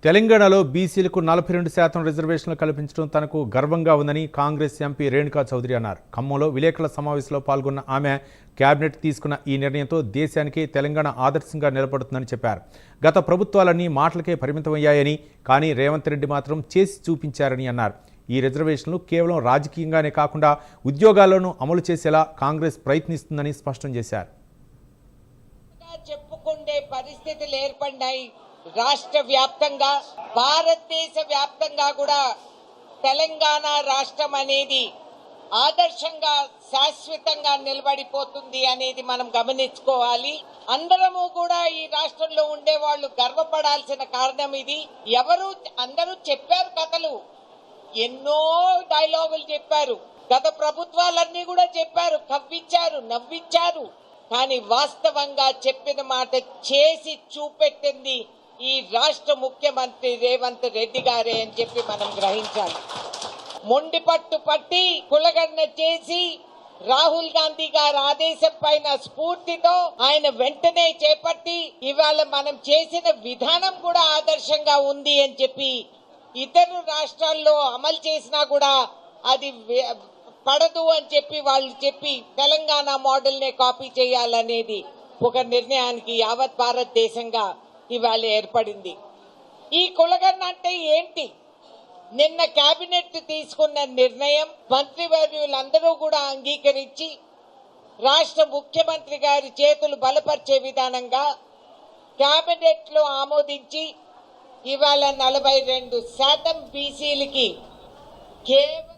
తెలంగాణలో బీసీలకు 42% రిజర్వేషన్లు కల్పించడం తనకు గర్వంగా ఉందని కాంగ్రెస్ ఎంపీ రేణుకా చౌదరి అన్నారు. ఖమ్మంలో విలేకరుల సమావేశంలో పాల్గొన్న ఆమె కేబినెట్ తీసుకున్న ఈ నిర్ణయంతో దేశానికి తెలంగాణ ఆదర్శంగా నిలబడుతుందని చెప్పారు. గత ప్రభుత్వాలన్నీ మాటలకే పరిమితమయ్యాయని, కానీ రేవంత్ రెడ్డి మాత్రం చేసి చూపించారని అన్నారు. ఈ రిజర్వేషన్లు కేవలం రాజకీయంగానే కాకుండా ఉద్యోగాల్లోనూ అమలు చేసేలా కాంగ్రెస్ ప్రయత్నిస్తుందని స్పష్టం చేశారు. చెప్పుకునే పరిస్థితులు ఏర్పడ్డాయి. రాష్ట్ర వ్యాప్తంగా, భారతదేశ వ్యాప్తంగా కూడా తెలంగాణ రాష్ట్రం అనేది ఆదర్శంగా శాశ్వతంగా నిలబడిపోతుంది అనేది మనం గమనించుకోవాలి. అందరము కూడా ఈ రాష్ట్రంలో ఉండే వాళ్ళు గర్వపడాల్సిన కారణం ఇది. అందరూ చెప్పారు కథలు, ఎన్నో డైలాగులు చెప్పారు. గత ప్రభుత్వాలన్నీ కూడా చెప్పారు, కవ్వించారు, నవ్వించారు. కానీ వాస్తవంగా చెప్పిన మాట చేసి చూపెట్టింది ఈ రాష్ట్ర ముఖ్యమంత్రి రేవంత్ రెడ్డి గారే అని చెప్పి మనం గ్రహించాలి. మొండి పట్టు పట్టి కులగన్న చేసి రాహుల్ గాంధీ గారి ఆదేశం పైన స్ఫూర్తితో ఆయన వెంటనే చేపట్టి ఇవాళ మనం చేసిన విధానం కూడా ఆదర్శంగా ఉంది అని చెప్పి ఇతర రాష్ట్రాల్లో అమలు చేసినా కూడా అది పడదు అని చెప్పి వాళ్ళు చెప్పి తెలంగాణ మోడల్ నే కాపీ చేయాలనేది ఒక నిర్ణయానికి యావత్ భారతదేశంగా ఇవాళ ఏర్పడింది. ఈ కులగన్న అంటే ఏంటి? నిన్న కేబినెట్ తీసుకున్న నిర్ణయం మంత్రివర్యులందరూ కూడా అంగీకరించి రాష్ట్ర ముఖ్యమంత్రి గారి చేతులు బలపరిచే విధానంగా కేబినెట్ లో ఆమోదించి ఇవాళ 42% బీసీలకి కేవలం